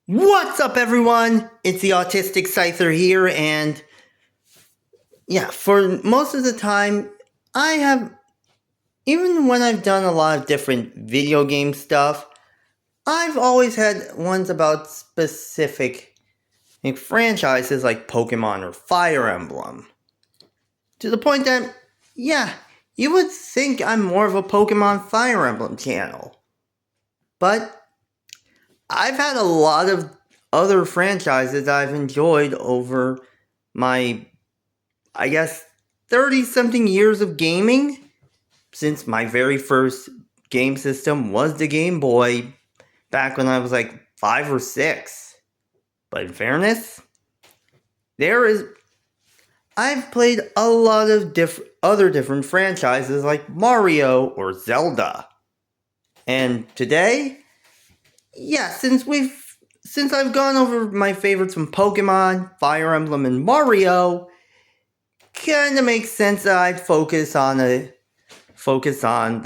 What's up, everyone? It's the Autistic Scyther here, and yeah, for most of the time, even when I've done a lot of different video game stuff, I've always had ones about specific franchises like Pokemon or Fire Emblem. To the point that, yeah, you would think I'm more of a Pokemon Fire Emblem channel. But I've had a lot of other franchises I've enjoyed over my, I guess, 30-something years of gaming, since my very first game system was the Game Boy back when I was like 5 or 6. But in fairness, I've played a lot of other different franchises like Mario or Zelda. And today, yeah, since I've gone over my favorites from Pokemon, Fire Emblem, and Mario, kinda makes sense that I'd focus on the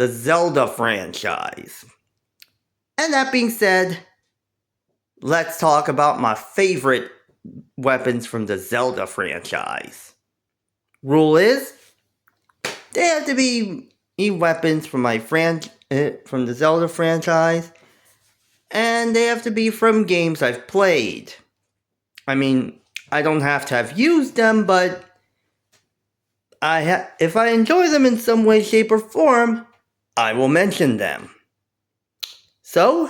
Zelda franchise. And that being said, let's talk about my favorite weapons from the Zelda franchise. Rule is, they have to be weapons from from the Zelda franchise, and they have to be from games I've played. I mean, I don't have to have used them, but if I enjoy them in some way, shape, or form, I will mention them. So,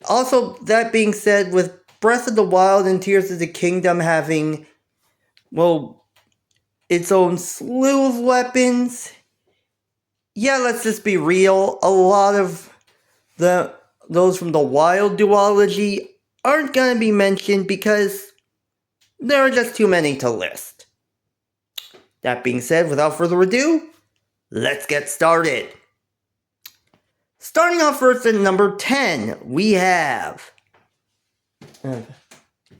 also, that being said, with Breath of the Wild and Tears of the Kingdom having, well, its own slew of weapons, yeah, let's just be real, a lot of those from the Wild duology aren't gonna be mentioned because there are just too many to list. That being said, without further ado, let's get started. Starting off first at number 10, we have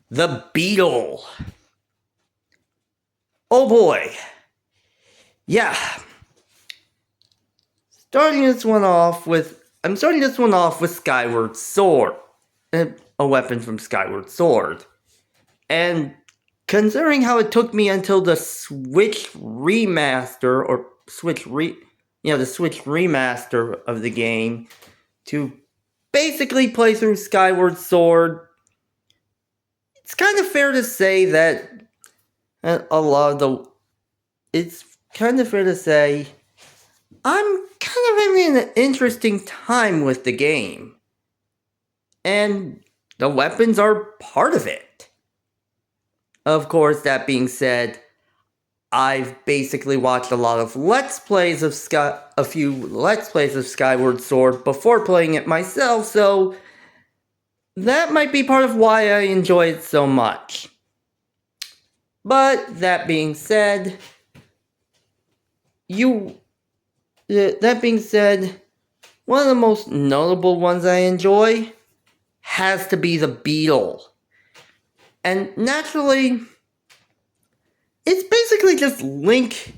the Beetle. Oh boy. Yeah. I'm starting this one off with Skyward Sword. A weapon from Skyward Sword. And considering how it took me until the Switch remaster the Switch remaster of the game to basically play through Skyward Sword, it's kind of fair to say that I'm kind of having an interesting time with the game. And the weapons are part of it. Of course, that being said, I've basically watched a lot of a few Let's Plays of Skyward Sword before playing it myself, so that might be part of why I enjoy it so much. But that being said, one of the most notable ones I enjoy has to be the Beetle. And naturally, it's basically just Link.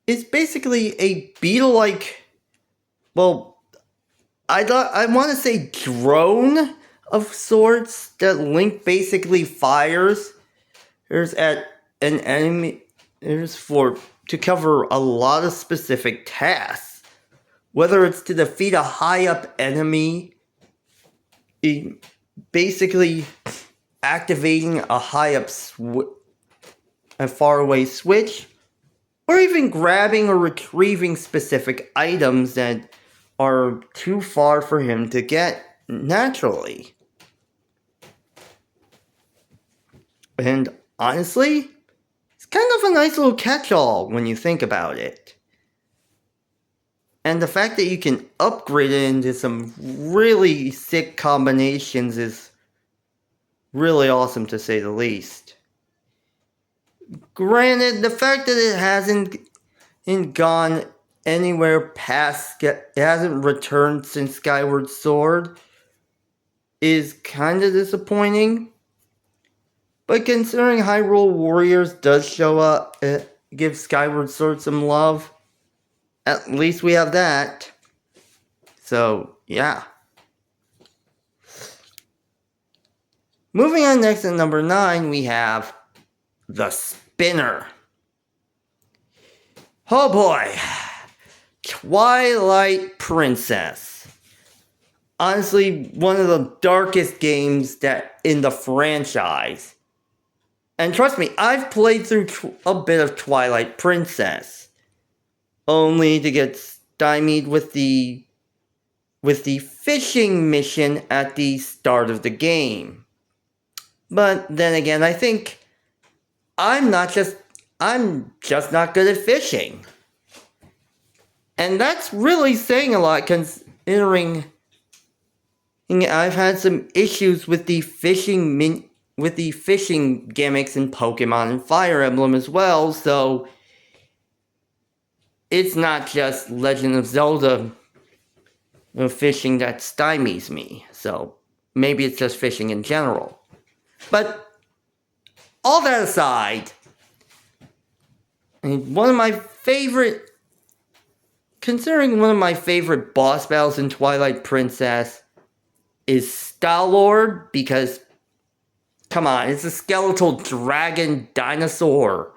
It's basically a beetle-like, I want to say drone of sorts that Link basically fires. There's at an enemy. To cover a lot of specific tasks, whether it's to defeat a high-up enemy, basically activating a faraway switch, or even grabbing or retrieving specific items that are too far for him to get naturally. And honestly, it's kind of a nice little catch-all when you think about it. And the fact that you can upgrade it into some really sick combinations is really awesome, to say the least. Granted, the fact that it hasn't gone anywhere past, it hasn't returned since Skyward Sword, is kind of disappointing. But considering Hyrule Warriors does show up, give Skyward Sword some love, at least we have that. So, yeah. Moving on next at number 9, we have the spinner. Oh boy. Twilight Princess. Honestly, one of the darkest games that in the franchise. And trust me, I've played through a bit of Twilight Princess, only to get stymied with the fishing mission at the start of the game. But then again, I think I'm just not good at fishing. And that's really saying a lot, considering I've had some issues with the fishing gimmicks in Pokémon and Fire Emblem as well, so it's not just Legend of Zelda fishing that stymies me. So maybe it's just fishing in general. But all that aside, considering one of my favorite boss battles in Twilight Princess is Star-Lord, because, come on, it's a skeletal dragon dinosaur.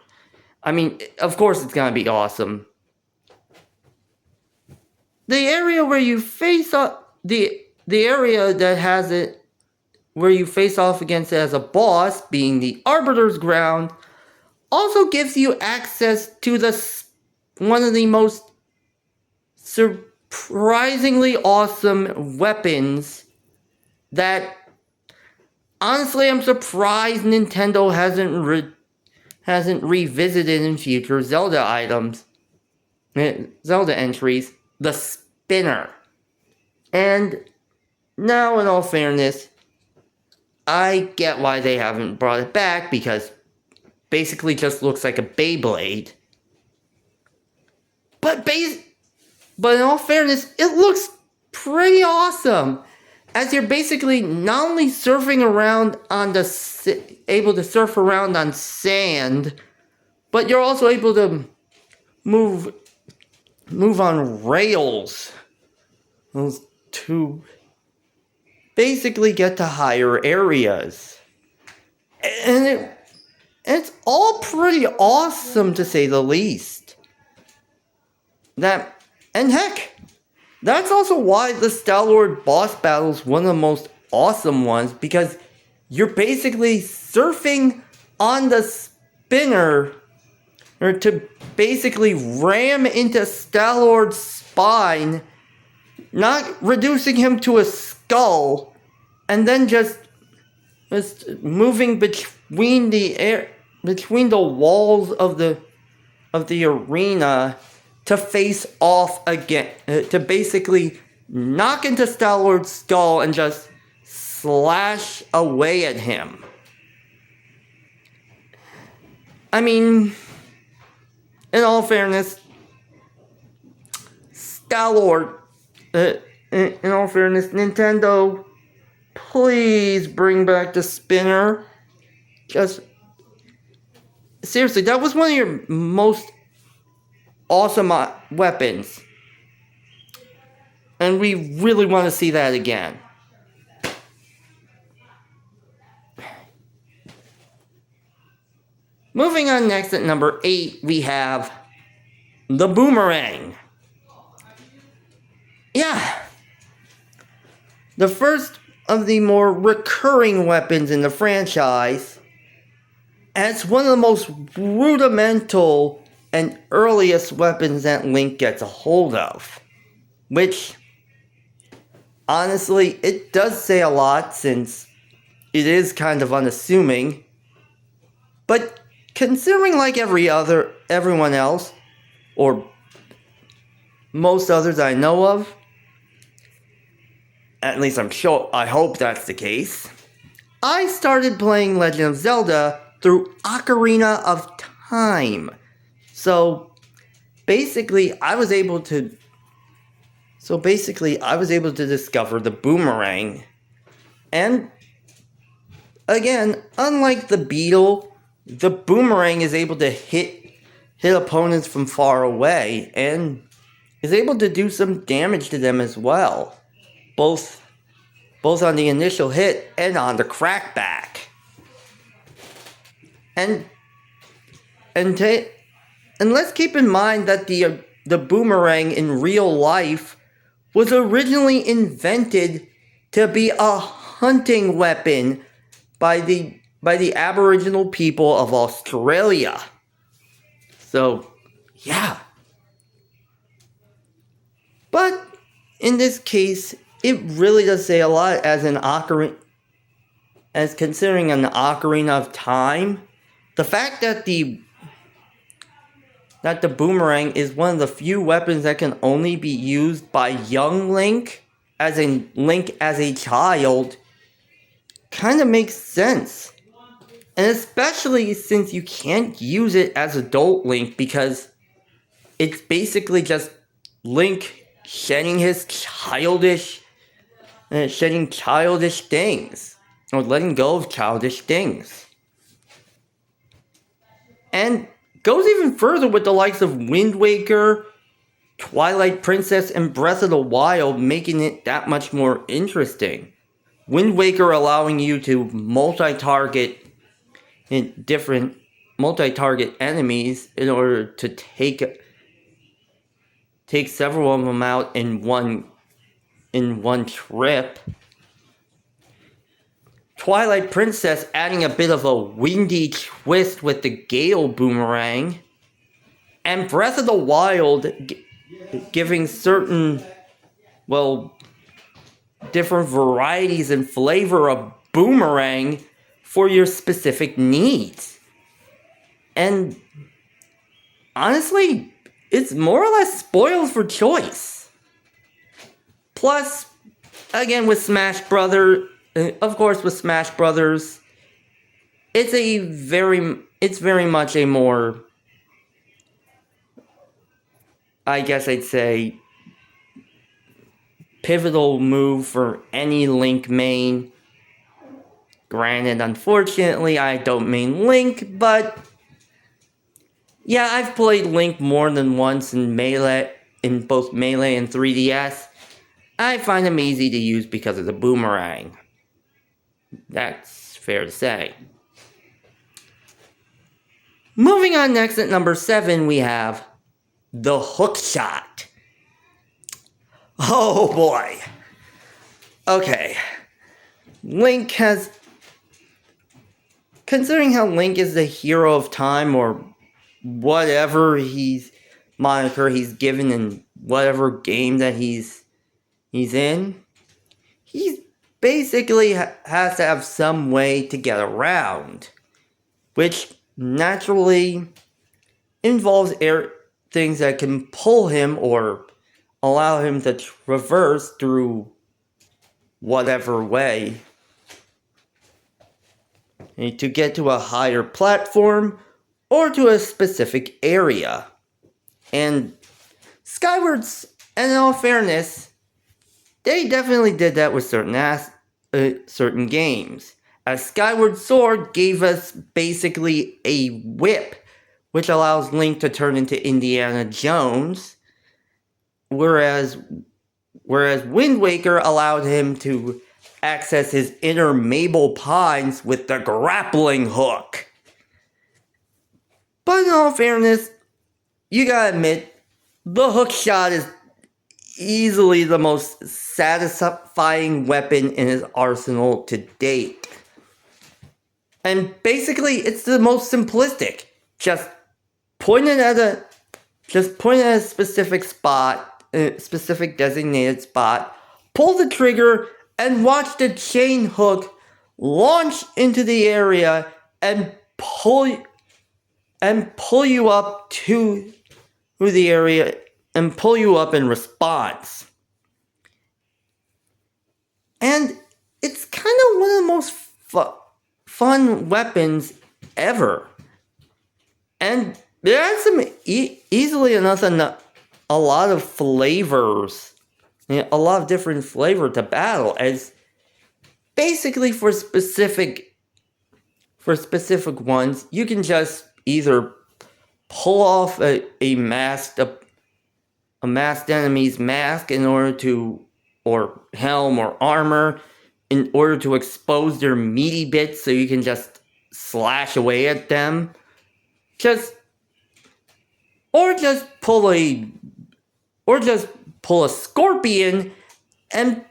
I mean, of course it's gonna be awesome. The area where you face off, the area that has it, where you face off against it as a boss, being the Arbiter's Ground, also gives you access to one of the most surprisingly awesome weapons that, honestly, I'm surprised Nintendo hasn't revisited in future Zelda entries, the spinner. And now, in all fairness, I get why they haven't brought it back, because basically just looks like a Beyblade. But in all fairness, it looks pretty awesome, as you're basically not only surfing around able to surf around on sand, but you're also able to move on rails to basically get to higher areas. And it's all pretty awesome, to say the least. And heck, that's also why the Star-Lord boss battle is one of the most awesome ones, because you're basically surfing on the spinner to basically ram into Star-Lord's spine, not reducing him to a skull, and then just moving between the walls of the arena to face off again, to basically knock into Star-Lord's skull and just slash away at him. I mean, in all fairness, Star-Lord, in all fairness, Nintendo, please bring back the spinner. Just, seriously, that was one of your most awesome weapons. And we really want to see that again. Moving on next at number 8, we have the boomerang. Yeah. The first of the more recurring weapons in the franchise. And it's one of the most rudimental and earliest weapons that Link gets a hold of. Which, honestly, it does say a lot, since it is kind of unassuming. But considering, like everyone else, or most others I know of, at least I hope that's the case, I started playing Legend of Zelda through Ocarina of Time. So basically, I was able to discover the boomerang. And again, unlike the beetle, the boomerang is able to hit opponents from far away, and is able to do some damage to them as well. Both both on the initial hit and on the crackback. And let's keep in mind that the boomerang in real life was originally invented to be a hunting weapon by the Aboriginal people of Australia. So, yeah. But in this case, it really does say a lot as considering an Ocarina of Time. The fact that the boomerang is one of the few weapons that can only be used by young Link, as in Link as a child, kind of makes sense. And especially since you can't use it as adult Link, because it's basically just Link shedding childish things, or letting go of childish things. And goes even further with the likes of Wind Waker, Twilight Princess, and Breath of the Wild, making it that much more interesting. Wind Waker allowing you to multi-target enemies in order to take several of them out in one trip. Twilight Princess adding a bit of a windy twist with the Gale Boomerang. And Breath of the Wild giving certain, different varieties and flavor of boomerang for your specific needs. And honestly, it's more or less spoiled for choice. Plus, again with Smash Brothers, it's very much a more, I guess I'd say, pivotal move for any Link main. Granted, unfortunately, I don't main Link, but yeah, I've played Link more than once in both Melee and 3DS. I find him easy to use because of the boomerang. That's fair to say. Moving on next at number 7, we have the hookshot. Oh boy. Okay. Considering how Link is the hero of time, or whatever moniker he's given in whatever game that he's in, he's basically has to have some way to get around, which naturally involves things that can pull him or allow him to traverse through whatever way to get to a higher platform or to a specific area. And Skyward's, and in all fairness, they definitely did that with certain games. As Skyward Sword gave us basically a whip, which allows Link to turn into Indiana Jones, whereas Wind Waker allowed him to access his inner Mabel Pines with the grappling hook. But in all fairness, you gotta admit, the hookshot is easily the most satisfying weapon in his arsenal to date. And basically, it's the most simplistic. Just point it at a specific spot, a specific designated spot, pull the trigger, and watch the chain hook launch into the area and pull you up to the area and pull you up in response. And it's kind of one of the most fun weapons ever. And there are some easily enough a lot of flavors, a lot of different flavor to battle, as basically for specific ones, you can just either pull off a masked enemy's mask in order to, or helm or armor, in order to expose their meaty bits so you can just slash away at them. Or just pull a scorpion and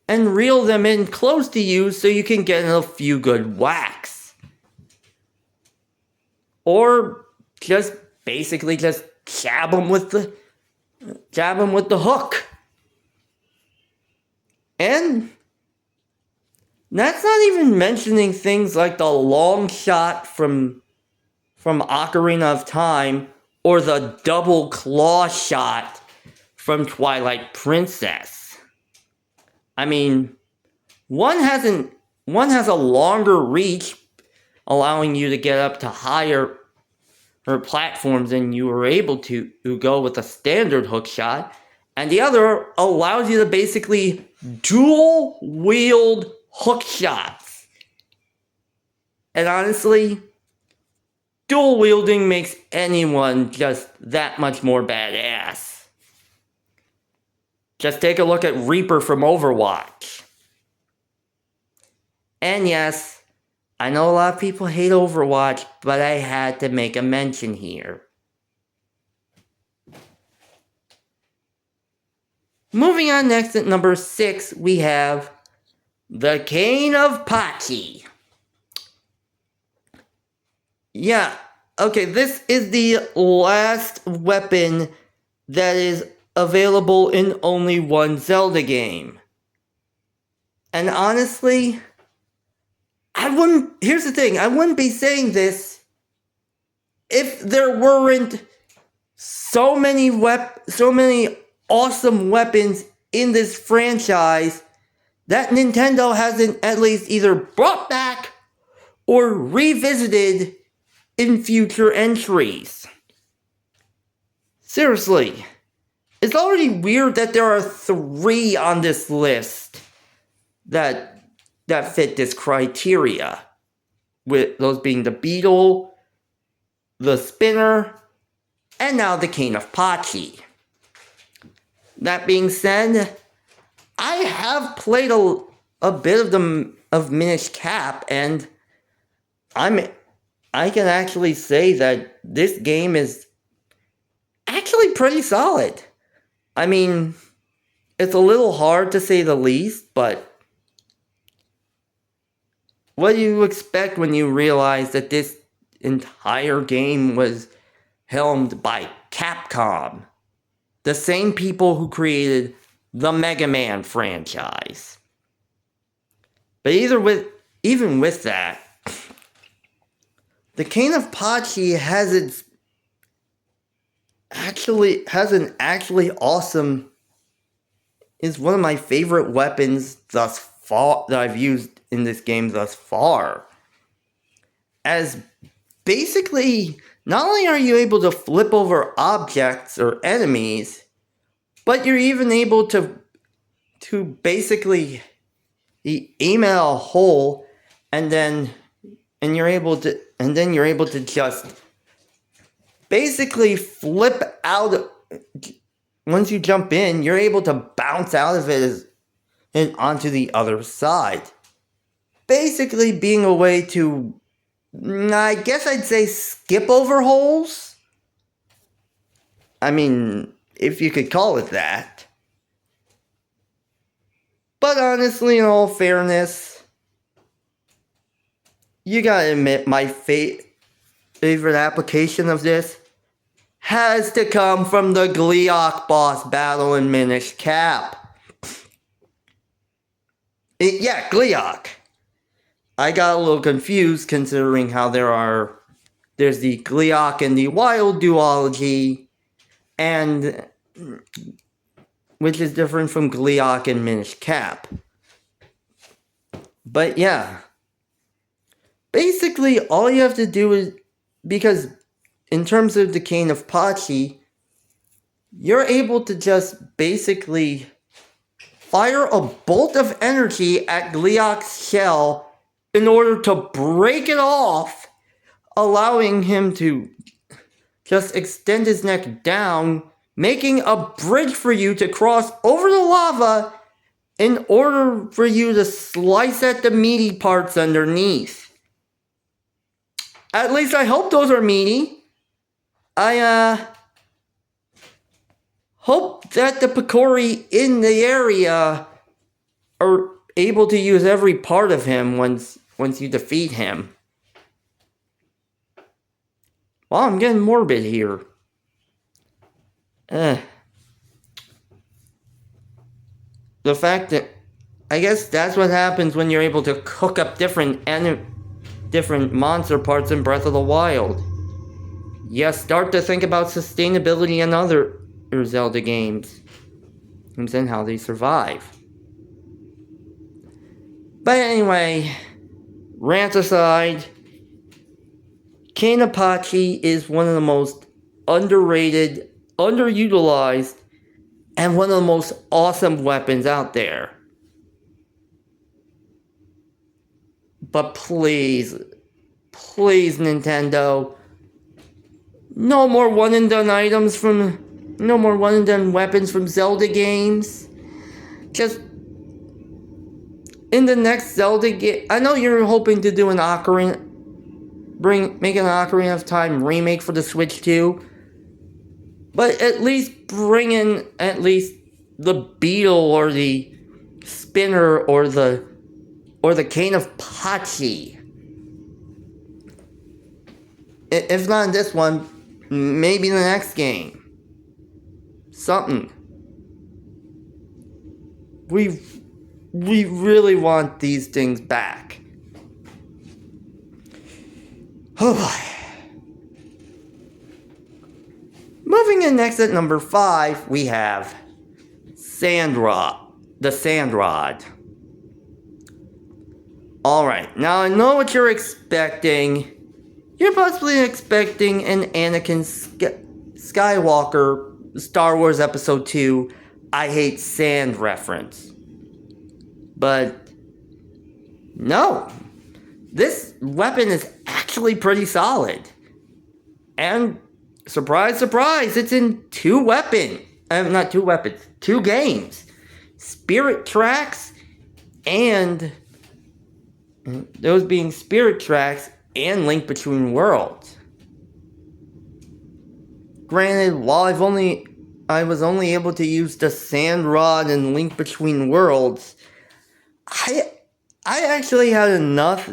reel them in close to you so you can get a few good whacks. Or just basically just jab them with the hook. And that's not even mentioning things like the long shot from Ocarina of Time or the double claw shot from Twilight Princess. I mean, one has a longer reach, allowing you to get up to higher platforms than you were able to go with a standard hook shot, and the other allows you to basically dual wield hook shots. And honestly, dual wielding makes anyone just that much more badass. Just take a look at Reaper from Overwatch. And yes, I know a lot of people hate Overwatch, but I had to make a mention here. Moving on, next at number 6, we have the Cane of Pachi. Yeah, okay, this is the last weapon that is available in only one Zelda game. And honestly, here's the thing, I wouldn't be saying this if there weren't so many awesome weapons in this franchise that Nintendo hasn't at least either brought back or revisited in future entries. Seriously, it's already weird that there are 3 on this list that fit this criteria, with those being the Beetle, the Spinner, and now the Cane of Pachi. That being said, I have played a bit of Minish Cap, and I can actually say that this game is actually pretty solid. I mean, it's a little hard to say the least, but what do you expect when you realize that this entire game was helmed by Capcom? The same people who created the Mega Man franchise. But even with that, the Cane of Pachi has an actually awesome, is one of my favorite weapons thus far that I've used in this game thus far. As basically, not only are you able to flip over objects or enemies, but you're even able to basically aim at a hole, and then you're able to just basically flip out. Once you jump in, you're able to bounce out of it and onto the other side. Basically being a way to, I guess I'd say, skip over holes. I mean, if you could call it that. But honestly, in all fairness, you gotta admit, my favorite application of this has to come from the Gleeok boss battle in Minish Cap. Gleeok. I got a little confused considering how there's the Gleeok and the Wild duology, and which is different from Gleeok and Minish Cap. But yeah, basically all you have to do is, because in terms of the Cane of Pachi, you're able to just basically fire a bolt of energy at Gleeok's shell in order to break it off, allowing him to just extend his neck down, making a bridge for you to cross over the lava in order for you to slice at the meaty parts underneath. At least I hope those are meaty. I hope that the Picori in the area are able to use every part of him once you defeat him. Well, I'm getting morbid here. The fact that I guess that's what happens when you're able to cook up different monster parts in Breath of the Wild. You start to think about sustainability in other Zelda games and how they survive. But anyway, rant aside, Cane Apache is one of the most underrated, underutilized, and one of the most awesome weapons out there. But please, Nintendo, no more one-and-done weapons from Zelda games. Just in the next Zelda game, I know you're hoping to do make an Ocarina of Time remake for the Switch too, but at least bring in at least the beetle or the spinner or the Cane of Pachi. If not in this one, maybe in the next game. Something. We really want these things back. Oh boy. Moving in next at number 5, we have the Sandrod. Alright, now I know what you're expecting. You're possibly expecting an Anakin Skywalker Star Wars Episode 2 I Hate Sand reference. But no, this weapon is actually pretty solid. And surprise, surprise, it's in 2 games. Spirit Tracks and those being Spirit Tracks and Link Between Worlds. Granted, while I was only able to use the Sand Rod and Link Between Worlds, I actually had enough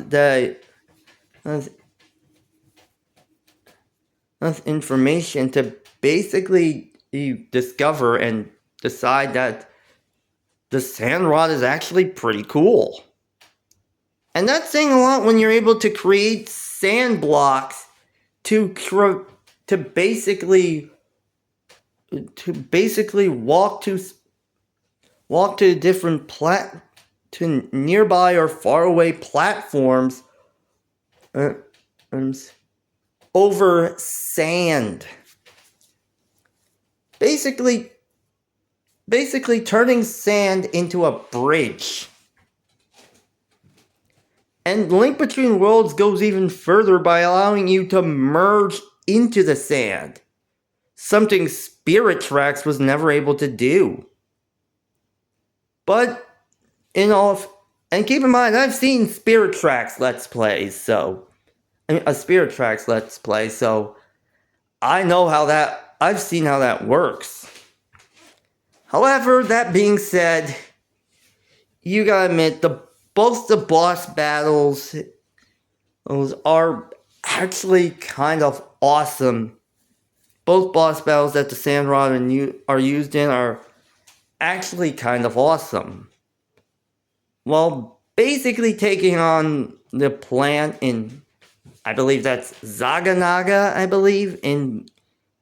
information to basically discover and decide that the Sand Rod is actually pretty cool. And that's saying a lot when you're able to create sand blocks to basically walk to different to nearby or faraway platforms over sand. Basically turning sand into a bridge. And Link Between Worlds goes even further by allowing you to merge into the sand. Something Spirit Tracks was never able to do. But, and keep in mind, I've seen Spirit Tracks Let's Plays, so I've seen how that works. However, that being said, you gotta admit, both the boss battles, those are actually kind of awesome. Both boss battles that the Sand Rod are used in are actually kind of awesome. Well, basically taking on the plant in, I believe that's Zaganaga, in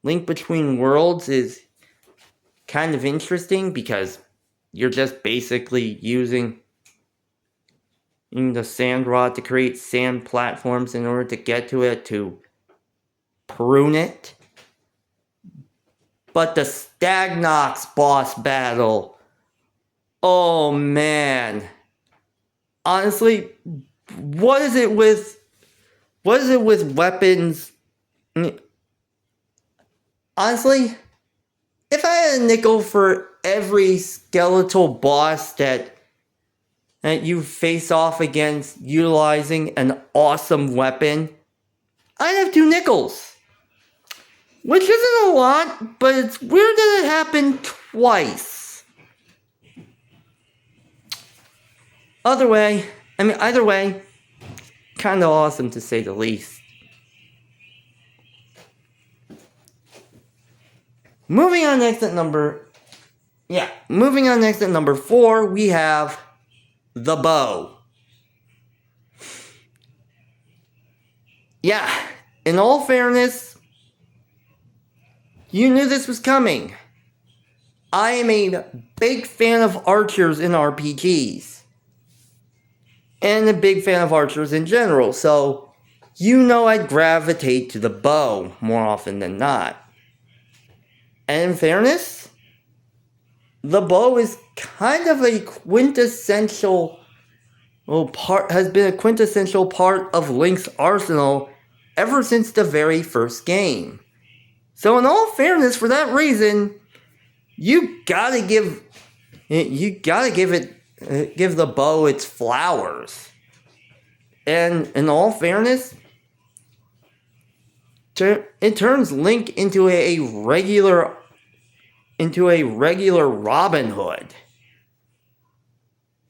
Link Between Worlds is kind of interesting because you're just basically using the Sand Rod to create sand platforms in order to get to it, to prune it. But the Stagnox boss battle, oh man. Honestly, what is it with weapons? Honestly, if I had a nickel for every skeletal boss that you face off against utilizing an awesome weapon, I'd have 2 nickels. Which isn't a lot, but it's weird that it happened twice. Either way, kinda awesome to say the least. Moving on next at number 4, we have the bow. Yeah, in all fairness, you knew this was coming. I am a big fan of archers in RPGs. And a big fan of archers in general, so you know I'd gravitate to the bow more often than not. And in fairness, the bow is kind of a quintessential has been a quintessential part of Link's arsenal ever since the very first game. So in all fairness, for that reason, you gotta give the bow its flowers. And in all fairness, it turns Link into a regular Robin Hood.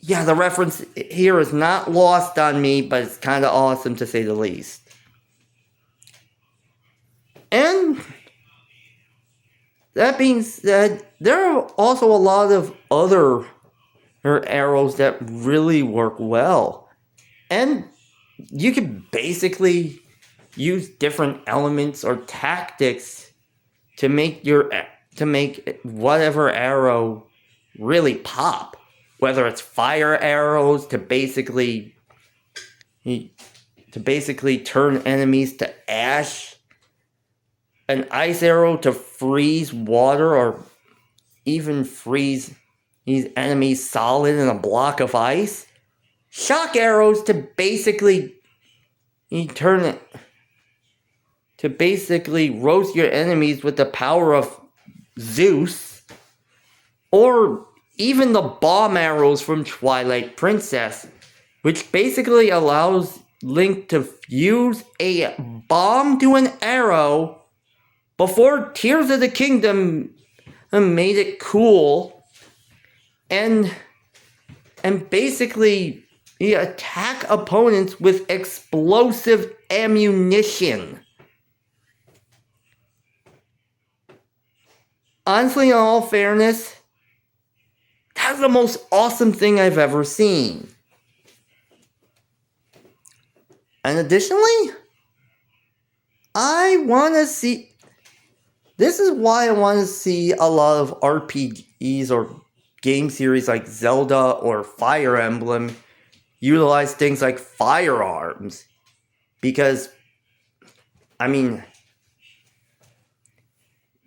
Yeah, the reference here is not lost on me, but it's kind of awesome to say the least. And that being said, there are also a lot of other arrows that really work well. And you can basically use different elements or tactics to make whatever arrow really pop. Whether it's fire arrows to basically turn enemies to ash, an ice arrow to freeze water or even freeze these enemies solid in a block of ice, shock arrows to basically roast your enemies with the power of Zeus, or even the bomb arrows from Twilight Princess, which basically allows Link to fuse a bomb to an arrow before Tears of the Kingdom made it cool, and basically attack opponents with explosive ammunition. Honestly, in all fairness, that's the most awesome thing I've ever seen. And additionally, this is why I want to see a lot of RPGs or game series like Zelda or Fire Emblem utilize things like firearms. Because,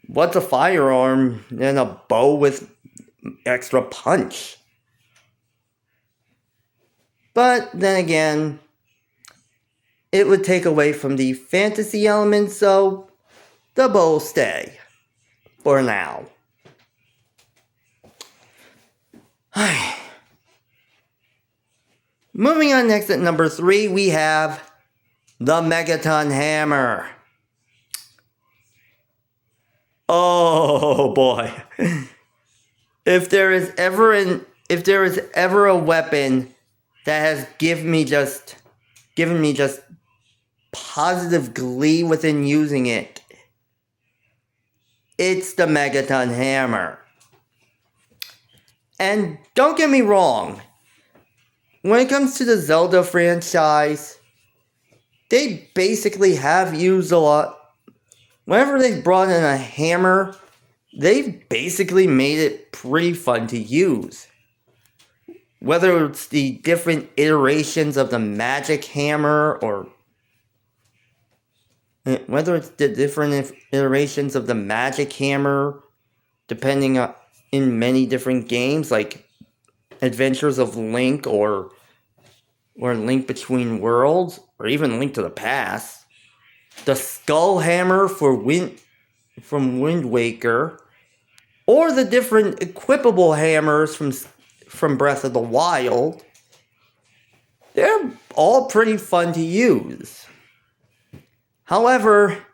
what's a firearm than a bow with extra punch? But then again, it would take away from the fantasy element, so the bow will stay for now. Moving on next at number 3, we have the Megaton Hammer. Oh boy. If there is ever a weapon that has given me just positive glee within using it, it's the Megaton Hammer. And don't get me wrong, when it comes to the Zelda franchise, they basically have used a lot. Whenever they've brought in a hammer, they've basically made it pretty fun to use. Whether it's the different iterations of the magic hammer, or whether it's the different iterations of the magic hammer, depending on in many different games like Adventures of Link or Link Between Worlds, or even Link to the Past. The Skull Hammer from Wind Waker, or the different equipable hammers from Breath of the Wild, they're all pretty fun to use. However,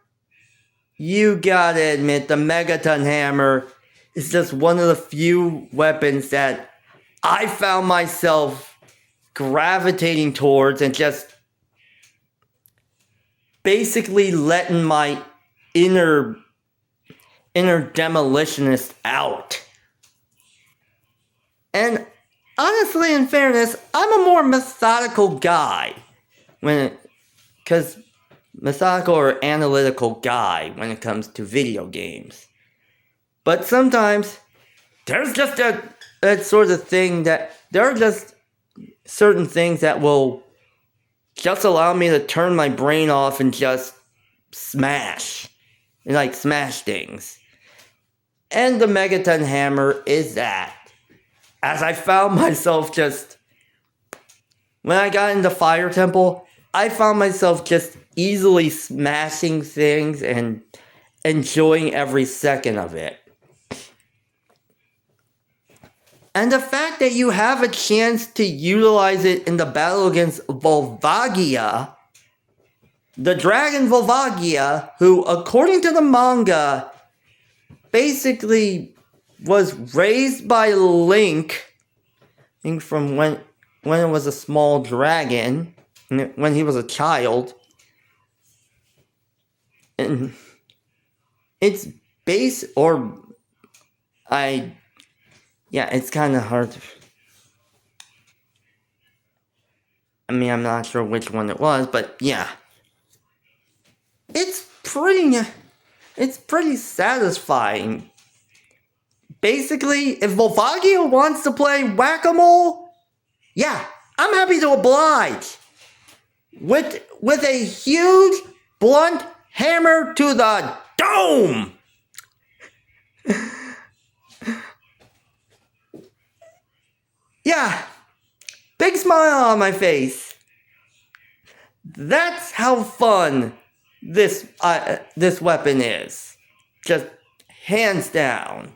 you gotta admit the Megaton Hammer is just one of the few weapons that I found myself gravitating towards and just basically letting my inner demolitionist out. And honestly, in fairness, I'm a more methodical guy methodical or analytical guy when it comes to video games. But sometimes there's just that sort of thing that there are just certain things that will just allow me to turn my brain off and just smash things. And the Megaton Hammer is that. As I found myself when I got into Fire Temple, I found myself just easily smashing things and enjoying every second of it. And the fact that you have a chance to utilize it in the battle against Volvagia, the dragon Volvagia, who, according to the manga, basically was raised by Link, I think from when it was a small dragon, when he was a child. And it's it's kind of hard to, I'm not sure which one it was, but yeah. It's pretty satisfying. Basically, if Volvagia wants to play whack-a-mole, yeah, I'm happy to oblige. With a huge, blunt hammer to the dome! Yeah, big smile on my face. That's how fun this weapon is. Just hands down.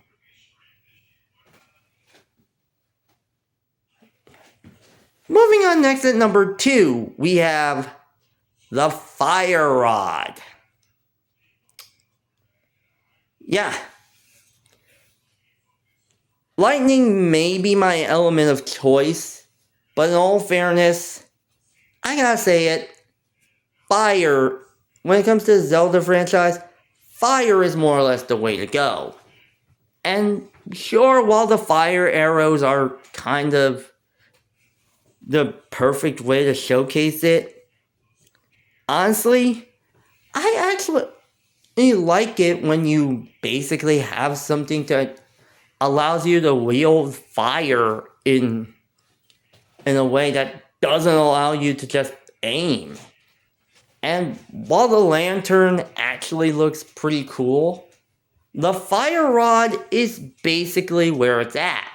Moving on next at number 2, we have the Fire Rod. Yeah. Lightning may be my element of choice, but in all fairness, I gotta say it, fire, when it comes to the Zelda franchise, fire is more or less the way to go. And sure, while the fire arrows are kind of the perfect way to showcase it, honestly, I actually like it when you basically have something that allows you to wield fire in a way that doesn't allow you to just aim. And while the lantern actually looks pretty cool, the fire rod is basically where it's at.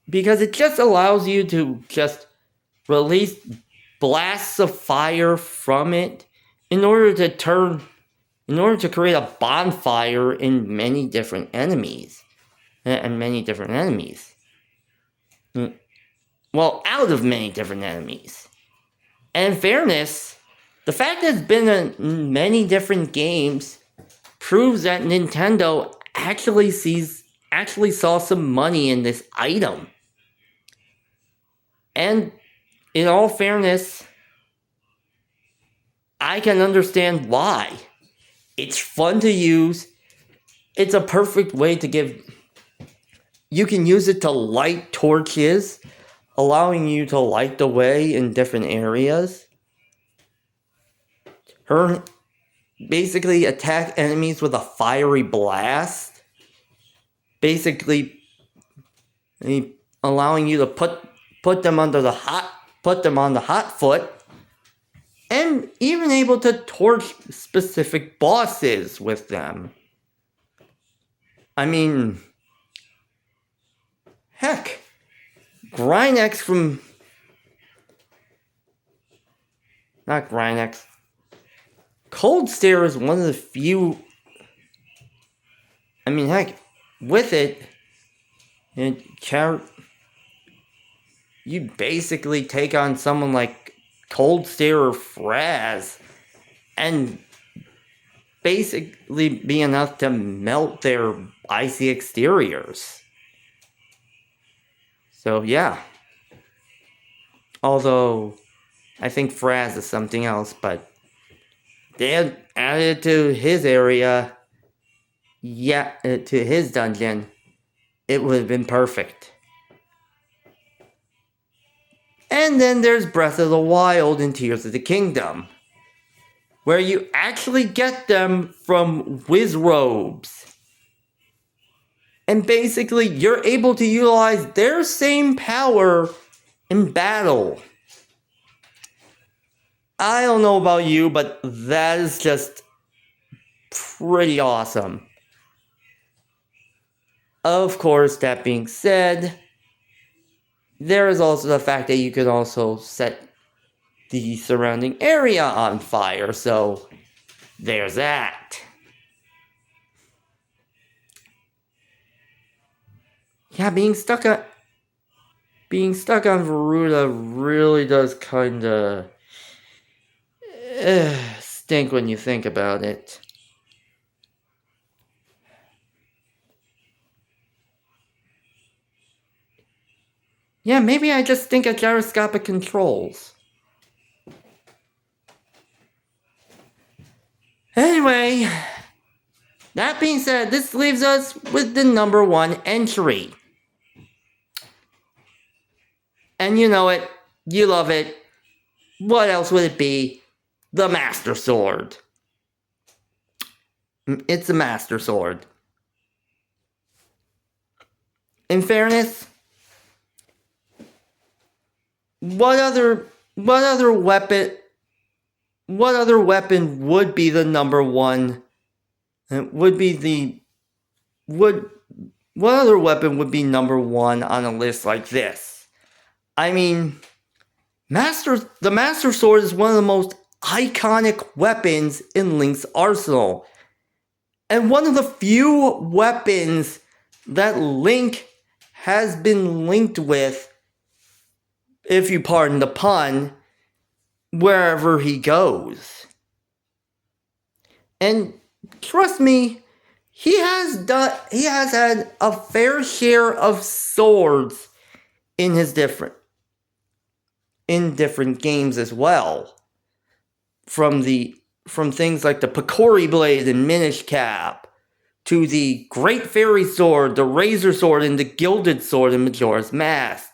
Because it just allows you to just release blasts of fire from it in order to create a bonfire in many different enemies. Well, out of many different enemies. And in fairness, the fact that it's been in many different games proves that Nintendo actually saw some money in this item. And in all fairness, I can understand why. It's fun to use. It's a perfect way to you can use it to light torches, allowing you to light the way in different areas. Basically attack enemies with a fiery blast. Basically allowing you to put them on the hot foot, and even able to torch specific bosses with them. Heck, Cold Stare is one of the few I mean, heck, with it, you basically take on someone like Cold Stare or Fraz, and basically be enough to melt their icy exteriors. So yeah. Although, I think Fraz is something else, but they had added to his area, to his dungeon, it would have been perfect. And then there's Breath of the Wild and Tears of the Kingdom, where you actually get them from Wizrobes. And basically, you're able to utilize their same power in battle. I don't know about you, but that is just pretty awesome. Of course, that being said, there is also the fact that you can also set the surrounding area on fire, so there's that. Yeah, being stuck on Veruda really does kinda stink when you think about it. Yeah, maybe I just think of gyroscopic controls. Anyway, that being said, this leaves us with the number 1 entry. And you know it, you love it. What else would it be? The Master Sword. It's a Master Sword. In fairness, what other weapon would be the number 1? What other weapon would be number 1 on a list like this? I mean, the Master Sword is one of the most iconic weapons in Link's arsenal, and one of the few weapons that Link has been linked with, if you pardon the pun, wherever he goes. And trust me, he has had a fair share of swords in different games as well. From things like the Picori Blade and Minish Cap, to the Great Fairy Sword, the Razor Sword, and the Gilded Sword in Majora's Mask.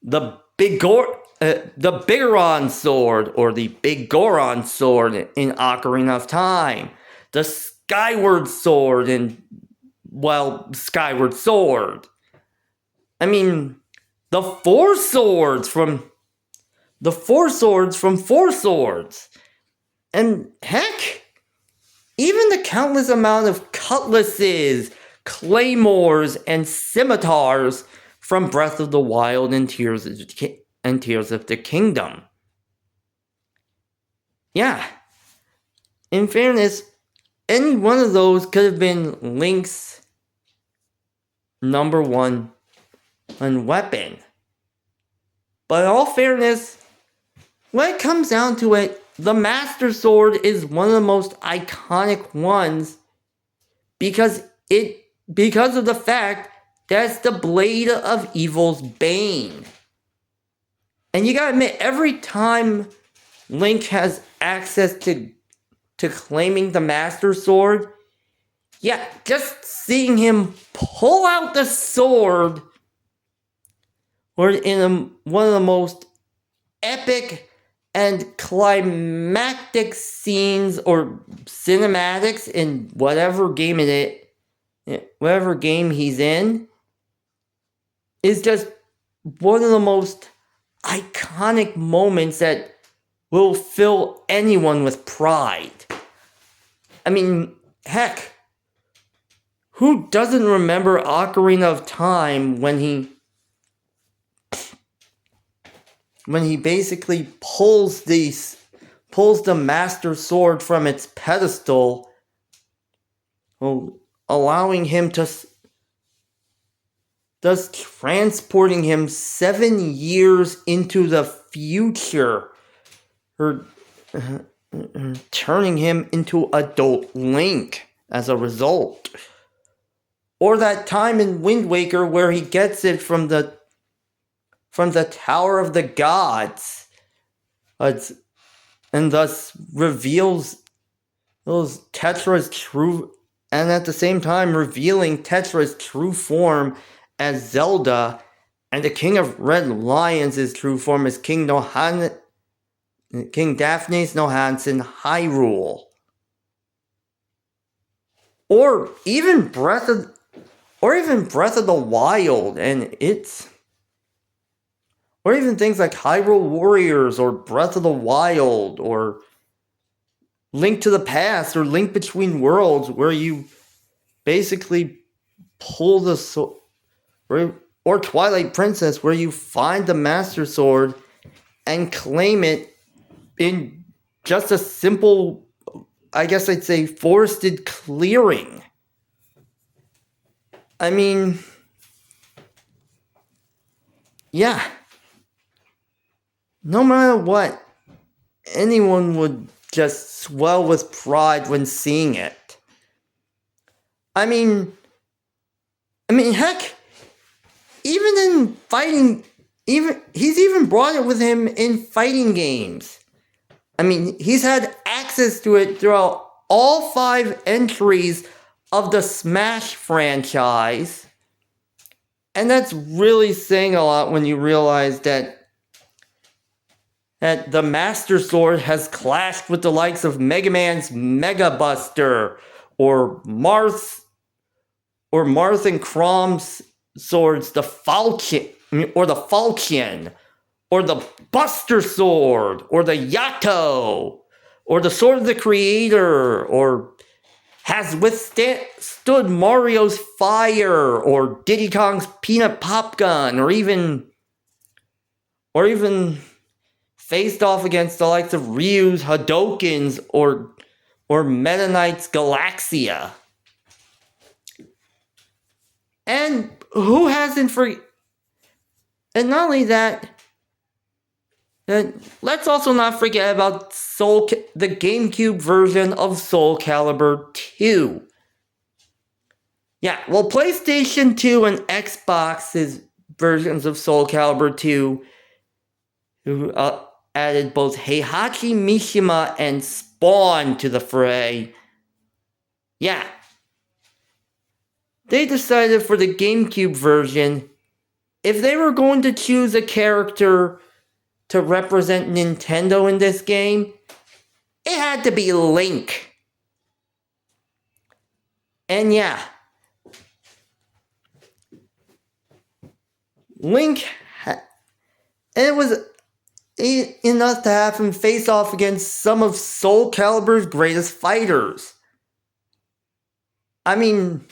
The Bigoron Sword, or the Big Goron Sword in Ocarina of Time. The Skyward Sword in, Skyward Sword. I mean, the Four Swords from Four Swords. And heck, even the countless amount of cutlasses, claymores, and scimitars from Breath of the Wild and Tears of the Kingdom. Yeah, in fairness, any one of those could have been Link's number 1 weapon. But in all fairness, when it comes down to it, the Master Sword is one of the most iconic ones because of the fact that it's the blade of evil's bane. And you gotta admit, every time Link has access to claiming the Master Sword, yeah, just seeing him pull out the sword, or in one of the most epic and climactic scenes or cinematics in whatever game he's in, is just one of the most iconic moments that will fill anyone with pride. I mean, heck, who doesn't remember Ocarina of Time when he basically pulls the Master Sword from its pedestal, allowing him to, thus transporting him 7 years into the future, or turning him into adult Link as a result. Or that time in Wind Waker where he gets it from the Tower of the Gods, and thus reveals Tetra's true, and at the same time revealing Tetra's true form as Zelda, and the King of Red Lions' true form as King Daphnes Nohan's Hyrule. Or even Breath of the Wild, and or even things like Hyrule Warriors, or Breath of the Wild, or Link to the Past, or Link Between Worlds, where you basically pull the sword, or Twilight Princess, where you find the Master Sword and claim it in just a simple, I guess I'd say, forested clearing. I mean, yeah. No matter what, anyone would just swell with pride when seeing it. I mean, heck, even in fighting, he's even brought it with him in fighting games. I mean, he's had access to it throughout all 5 entries of the Smash franchise. And that's really saying a lot when you realize that the Master Sword has clashed with the likes of Mega Man's Mega Buster, or Marth and Crom's swords, the Falchion, or the Buster Sword, or the Yato, or the Sword of the Creator, or has withstood Mario's fire, or Diddy Kong's peanut pop gun, or even faced off against the likes of Ryu's Hadokens, or Meta Knight's Galaxia. And who hasn't and not only that, let's also not forget about the GameCube version of Soul Calibur 2. Yeah, well, PlayStation 2 and Xbox's versions of Soul Calibur 2 added both Heihachi Mishima and Spawn to the fray. Yeah. They decided for the GameCube version, if they were going to choose a character to represent Nintendo in this game, it had to be Link. And yeah, Link, it was enough to have him face off against some of Soul Calibur's greatest fighters. I mean,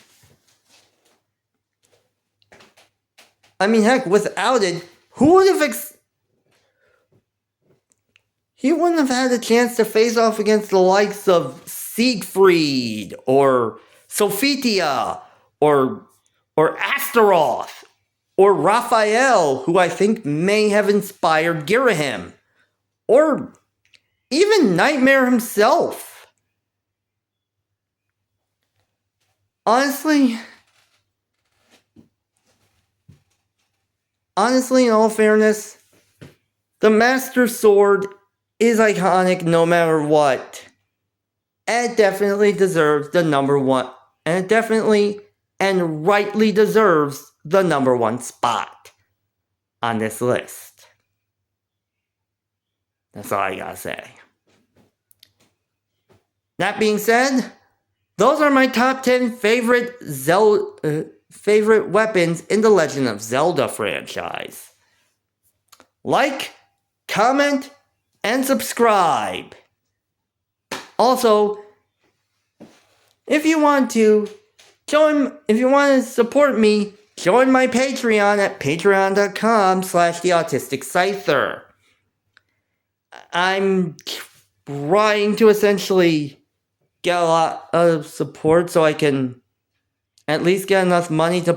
heck, without it, he wouldn't have had a chance to face off against the likes of Siegfried, or Sophitia, or Astaroth, or Raphael, who I think may have inspired Girahim, or even Nightmare himself. Honestly, in all fairness, the Master Sword is iconic no matter what. And it definitely deserves the number one. And it definitely and rightly deserves the number 1 spot on this list. That's all I gotta say. That being said, those are my top 10 favorite weapons in the Legend of Zelda franchise. Like, comment, and subscribe. Also, if you want to support me, join my Patreon at patreon.com/theautistic-scyther. I'm trying to essentially get a lot of support so I can at least get enough money to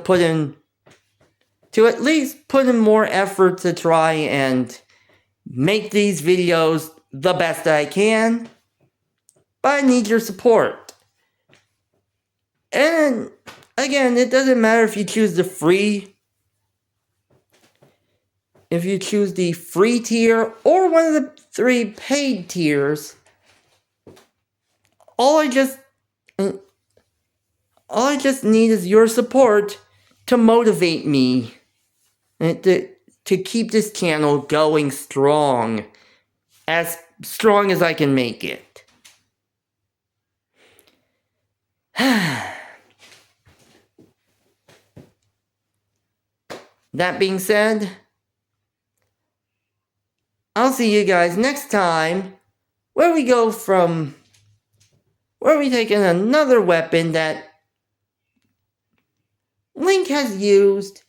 at least put in more effort to try and make these videos the best I can. But I need your support. And again, it doesn't matter if you choose the free tier or one of the 3 paid tiers. All I just need is your support to motivate me and to keep this channel going strong. As strong as I can make it. That being said, I'll see you guys next time, where we take in another weapon that Link has used,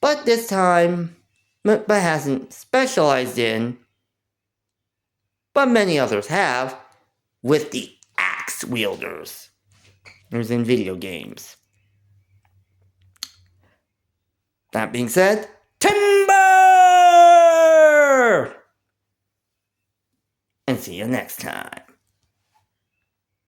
but this time, but hasn't specialized in, but many others have, with the axe wielders. There's in video games. That being said, timber! And see you next time.